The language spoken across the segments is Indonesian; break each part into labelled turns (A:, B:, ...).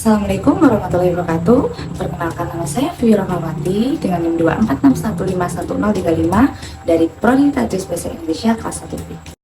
A: Assalamualaikum warahmatullahi wabarakatuh. Perkenalkan, nama saya Vivi Rahmawati dengan NIM 246511035 dari Prodi Tadris Bahasa Indonesia kelas 1B.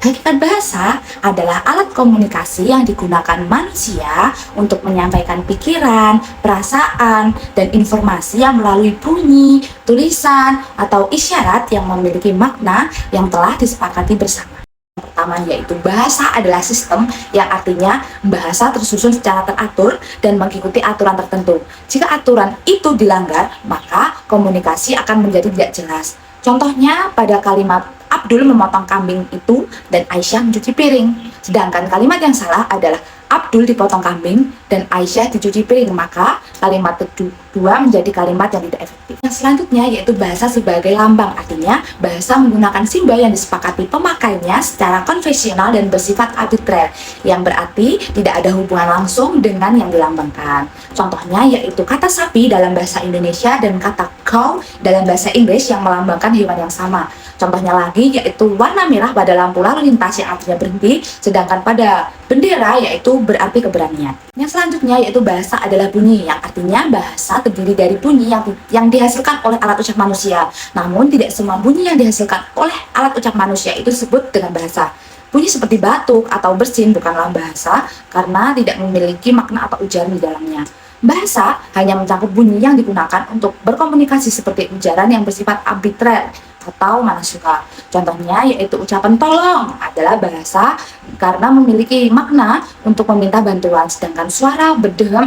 A: Hakikat bahasa adalah alat komunikasi yang digunakan manusia untuk menyampaikan pikiran, perasaan, dan informasi yang melalui bunyi, tulisan, atau isyarat yang memiliki makna yang telah disepakati bersama. Pertama, yaitu bahasa adalah sistem, yang artinya bahasa tersusun secara teratur dan mengikuti aturan tertentu. Jika aturan itu dilanggar, maka komunikasi akan menjadi tidak jelas. Contohnya pada kalimat Abdul memotong kambing itu dan Aisyah mencuci piring. Sedangkan kalimat yang salah adalah Abdul dipotong kambing dan Aisyah dicuci piring, maka kalimat kedua menjadi kalimat yang tidak efektif. Yang selanjutnya yaitu bahasa sebagai lambang, artinya bahasa menggunakan simbol yang disepakati pemakainya secara konvensional dan bersifat arbitrer, yang berarti tidak ada hubungan langsung dengan yang dilambangkan. Contohnya yaitu kata sapi dalam bahasa Indonesia dan kata cow dalam bahasa Inggris yang melambangkan hewan yang sama. Contohnya lagi yaitu warna merah pada lampu lalu lintas yang artinya berhenti, sedangkan pada bendera yaitu berarti keberanian. Yang selanjutnya yaitu bahasa adalah bunyi, yang artinya bahasa terdiri dari bunyi yang dihasilkan oleh alat ucap manusia. Namun tidak semua bunyi yang dihasilkan oleh alat ucap manusia itu disebut dengan bahasa. Bunyi seperti batuk atau bersin bukanlah bahasa karena tidak memiliki makna atau ujaran di dalamnya. Bahasa hanya mencakup bunyi yang digunakan untuk berkomunikasi seperti ujaran yang bersifat arbitrer atau mana suka. Contohnya yaitu ucapan tolong adalah bahasa karena memiliki makna untuk meminta bantuan, sedangkan suara berdehem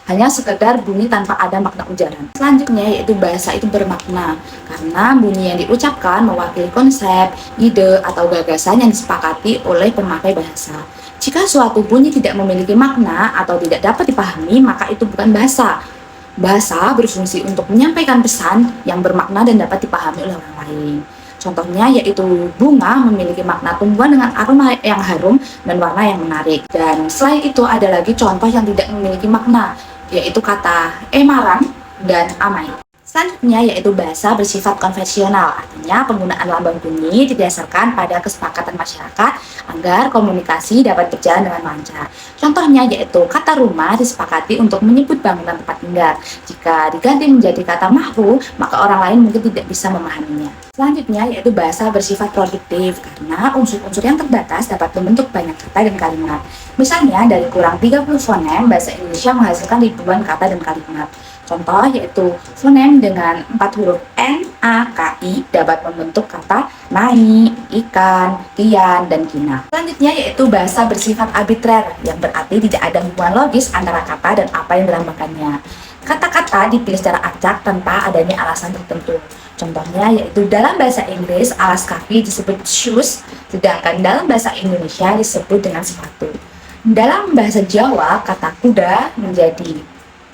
A: hanya sekedar bunyi tanpa ada makna ujaran. Selanjutnya yaitu bahasa itu bermakna karena bunyi yang diucapkan mewakili konsep, ide, atau gagasan yang disepakati oleh pemakai bahasa. Jika suatu bunyi tidak memiliki makna atau tidak dapat dipahami, maka itu bukan bahasa. Bahasa berfungsi untuk menyampaikan pesan yang bermakna dan dapat dipahami oleh orang lain. Contohnya yaitu bunga memiliki makna tumbuhan dengan aroma yang harum dan warna yang menarik. Dan selain itu ada lagi contoh yang tidak memiliki makna, yaitu kata emaran dan amai. Selanjutnya yaitu bahasa bersifat konvensional, artinya penggunaan lambang bunyi didasarkan pada kesepakatan masyarakat agar komunikasi dapat berjalan dengan lancar. Contohnya yaitu kata rumah disepakati untuk menyebut bangunan tempat tinggal. Jika diganti menjadi kata mahru, maka orang lain mungkin tidak bisa memahaminya. Selanjutnya yaitu bahasa bersifat produktif karena unsur-unsur yang terbatas dapat membentuk banyak kata dan kalimat. Misalnya dari kurang 30 fonem, bahasa Indonesia menghasilkan ribuan kata dan kalimat. Contoh yaitu fonem dengan 4 huruf N, A, K, I dapat membentuk kata nai, ikan, kian, dan kina. Selanjutnya yaitu bahasa bersifat arbitrer, yang berarti tidak ada hubungan logis antara kata dan apa yang dilambangkannya. Kata-kata dipilih secara acak tanpa adanya alasan tertentu. Contohnya yaitu dalam bahasa Inggris alas kaki disebut shoes, sedangkan dalam bahasa Indonesia disebut dengan sepatu. Dalam bahasa Jawa kata kuda menjadi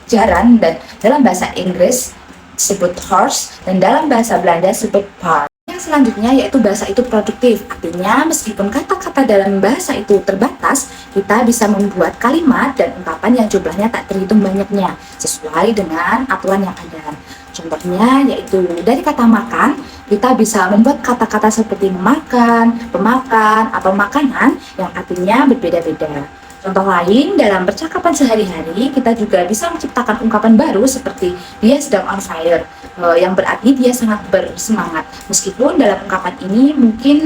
A: jaran, dan dalam bahasa Inggris disebut horse, dan dalam bahasa Belanda disebut paard. Yang selanjutnya yaitu bahasa itu produktif, artinya meskipun kata-kata dalam bahasa itu terbatas, kita bisa membuat kalimat dan ungkapan yang jumlahnya tak terhitung banyaknya sesuai dengan aturan yang ada. Contohnya yaitu dari kata makan, kita bisa membuat kata-kata seperti memakan, pemakan, atau makanan yang artinya berbeda-beda. Contoh lain, dalam percakapan sehari-hari, kita juga bisa menciptakan ungkapan baru seperti dia sedang on fire, yang berarti dia sangat bersemangat, meskipun dalam ungkapan ini mungkin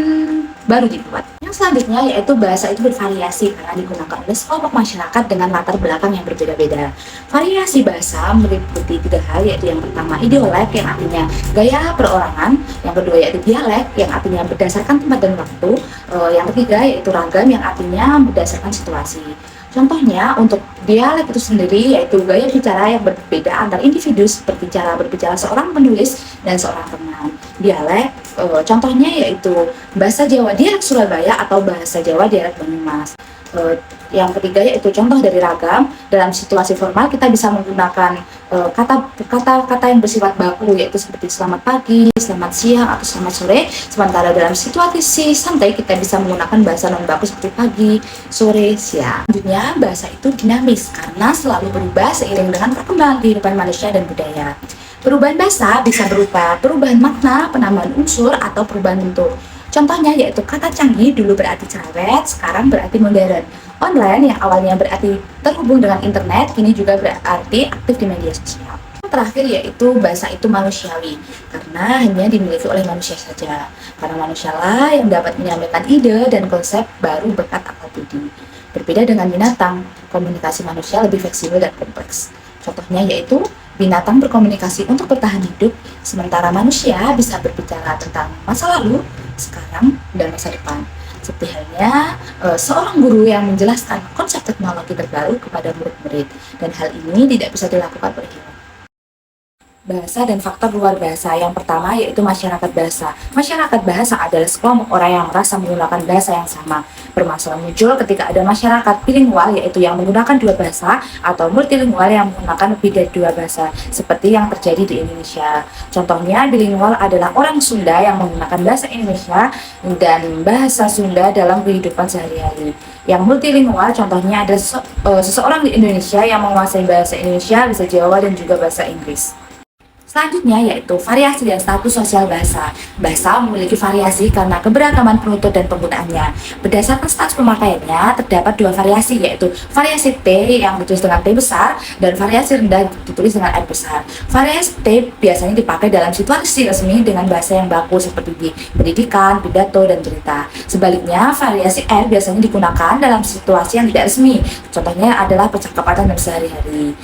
A: baru dibuat. Yang selanjutnya yaitu bahasa itu bervariasi karena digunakan oleh sekelompok masyarakat dengan latar belakang yang berbeda-beda. Variasi bahasa meliputi 3 hal, yaitu yang pertama idiolek yang artinya gaya perorangan, yang kedua yaitu dialek yang artinya berdasarkan tempat dan waktu, yang ketiga yaitu ragam yang artinya berdasarkan situasi. Contohnya untuk dialek itu sendiri yaitu gaya bicara yang berbeda antar individu seperti cara berbicara seorang penulis dan seorang teman. Dialek contohnya yaitu bahasa Jawa dialek Surabaya atau bahasa Jawa dialek Banyumas. Yang ketiga yaitu contoh dari ragam. Dalam situasi formal kita bisa menggunakan kata-kata yang bersifat baku, yaitu seperti selamat pagi, selamat siang, atau selamat sore. Sementara dalam situasi santai kita bisa menggunakan bahasa non baku seperti pagi, sore, siang. Selanjutnya bahasa itu dinamis karena selalu berubah seiring dengan perkembangan kehidupan manusia dan budaya. Perubahan bahasa bisa berupa perubahan makna, penambahan unsur, atau perubahan bentuk. Contohnya yaitu kata canggih dulu berarti cerewet, sekarang berarti modern. Online yang awalnya berarti terhubung dengan internet, kini juga berarti aktif di media sosial. Yang terakhir yaitu bahasa itu manusiawi, karena hanya dimiliki oleh manusia saja. Karena manusialah yang dapat menyampaikan ide dan konsep baru berkat akal budi. Berbeda dengan binatang, komunikasi manusia lebih fleksibel dan kompleks. Contohnya yaitu binatang berkomunikasi untuk bertahan hidup, sementara manusia bisa berbicara tentang masa lalu, sekarang, dan masa depan. Seperti halnya seorang guru yang menjelaskan konsep teknologi terbaru kepada murid-murid, dan hal ini tidak bisa dilakukan oleh hewan. Bahasa dan faktor luar bahasa. Yang pertama yaitu masyarakat bahasa. Masyarakat bahasa adalah sekelompok orang yang merasa menggunakan bahasa yang sama. Permasalahan muncul ketika ada masyarakat bilingual, yaitu yang menggunakan dua bahasa, atau multilingual yang menggunakan lebih dari dua bahasa, seperti yang terjadi di Indonesia. Contohnya, bilingual adalah orang Sunda yang menggunakan bahasa Indonesia dan bahasa Sunda dalam kehidupan sehari-hari. Yang multilingual contohnya ada seseorang di Indonesia yang menguasai bahasa Indonesia, bahasa Jawa, dan juga bahasa Inggris. Selanjutnya yaitu variasi dan status sosial bahasa. Bahasa memiliki variasi karena keberagaman penutur dan penggunaannya. Berdasarkan status pemakaiannya, terdapat dua variasi, yaitu variasi T yang ditulis dengan T besar dan variasi rendah ditulis dengan R besar. Variasi T biasanya dipakai dalam situasi resmi dengan bahasa yang baku seperti di pendidikan, pidato, dan cerita. Sebaliknya, variasi R biasanya digunakan dalam situasi yang tidak resmi. Contohnya adalah percakapan dan sehari-hari.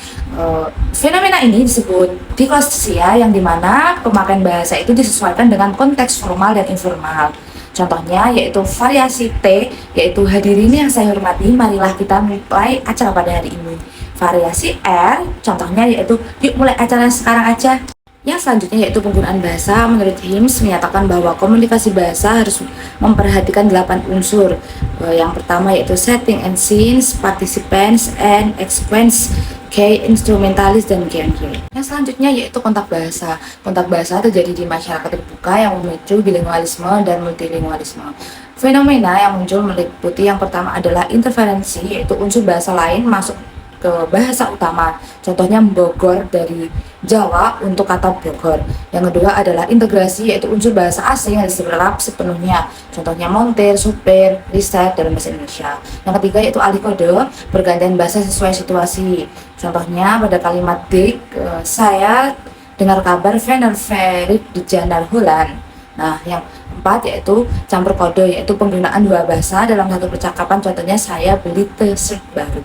A: Fenomena ini disebut dikosia, yang dimana pemakaian bahasa itu disesuaikan dengan konteks formal dan informal. Contohnya yaitu variasi T, yaitu hadirin yang saya hormati, marilah kita mulai acara pada hari ini. Variasi R, contohnya yaitu yuk mulai acara sekarang aja. Yang selanjutnya yaitu penggunaan bahasa. Menurut Hims menyatakan bahwa komunikasi bahasa harus memperhatikan 8 unsur. Yang pertama yaitu setting and scenes, participants, and sequence, K, instrumentalis, dan G&G. Yang selanjutnya yaitu kontak bahasa. Kontak bahasa terjadi di masyarakat terbuka yang memicu bilingualisme dan multilingualisme. Fenomena yang muncul meliputi yang pertama adalah interferensi, yaitu unsur bahasa lain masuk ke bahasa utama. Contohnya Bogor dari Jawa untuk kata Bogor. Yang kedua adalah integrasi, yaitu unsur bahasa asing yang diserap sepenuhnya. Contohnya montir, supir, riset dalam bahasa Indonesia. Yang ketiga yaitu alih kode, pergantian bahasa sesuai situasi. Contohnya pada kalimat dik, saya dengar kabar Van Ferit di Janar Holland. Nah, yang empat yaitu campur kode, yaitu penggunaan dua bahasa dalam satu percakapan. Contohnya saya beli t-shirt baru.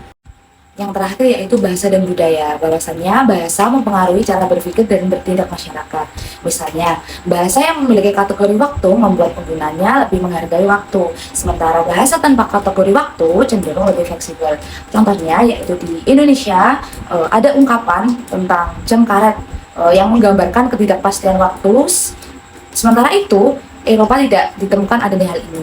A: Yang terakhir yaitu bahasa dan budaya. Bahwasannya bahasa mempengaruhi cara berpikir dan bertindak masyarakat. Misalnya, bahasa yang memiliki kategori waktu membuat penggunanya lebih menghargai waktu, sementara bahasa tanpa kategori waktu cenderung lebih fleksibel. Contohnya yaitu di Indonesia ada ungkapan tentang jam karet yang menggambarkan ketidakpastian waktu, sementara itu Eropa tidak ditemukan adanya hal ini.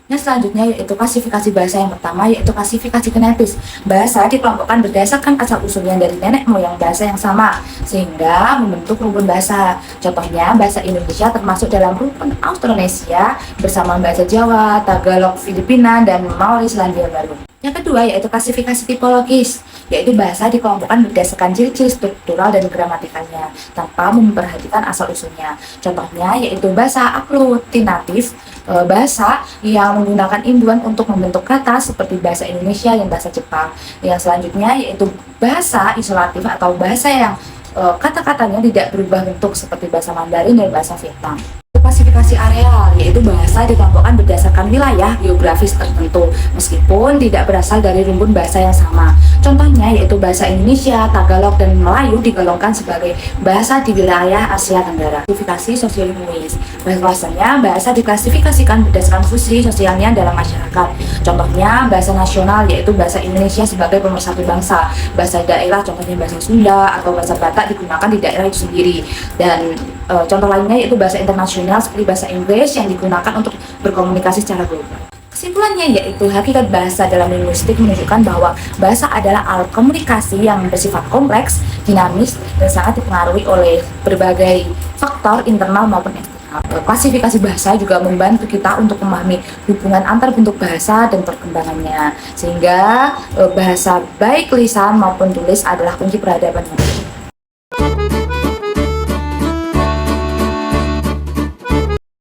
A: Yang selanjutnya yaitu klasifikasi bahasa. Yang pertama yaitu klasifikasi genetis. Bahasa dikelompokkan berdasarkan asal-usulnya dari nenek moyang bahasa yang sama, sehingga membentuk rumpun bahasa. Contohnya, bahasa Indonesia termasuk dalam rumpun Austronesia bersama bahasa Jawa, Tagalog, Filipina, dan Maori Selandia Baru. Yang kedua yaitu klasifikasi tipologis, yaitu bahasa dikelompokkan berdasarkan ciri-ciri struktural dan gramatikalnya tanpa memperhatikan asal-usulnya. Contohnya yaitu bahasa aglutinatif, bahasa yang menggunakan imbuhan untuk membentuk kata seperti bahasa Indonesia dan bahasa Jepang. Yang selanjutnya yaitu bahasa isolatif atau bahasa yang kata-katanya tidak berubah bentuk seperti bahasa Mandarin dan bahasa Vietnam. Klasifikasi areal, yaitu bahasa dikelompokkan berdasarkan wilayah geografis tertentu meskipun tidak berasal dari rumpun bahasa yang sama. Contohnya yaitu bahasa Indonesia, Tagalog, dan Melayu digolongkan sebagai bahasa di wilayah Asia Tenggara. Klasifikasi sosiolinguis, bahwasanya bahasa diklasifikasikan berdasarkan fungsi sosialnya dalam masyarakat. Contohnya bahasa nasional yaitu bahasa Indonesia sebagai pemersatu bangsa. Bahasa daerah contohnya bahasa Sunda atau bahasa Batak digunakan di daerah itu sendiri. Dan contoh lainnya yaitu bahasa internasional seperti bahasa Inggris yang digunakan untuk berkomunikasi secara global. Kesimpulannya yaitu hakikat bahasa dalam linguistik menunjukkan bahwa bahasa adalah alat komunikasi yang bersifat kompleks, dinamis, dan sangat dipengaruhi oleh berbagai faktor internal maupun eksternal. Klasifikasi bahasa juga membantu kita untuk memahami hubungan antar bentuk bahasa dan perkembangannya, sehingga bahasa baik lisan maupun tulis adalah kunci peradaban manusia.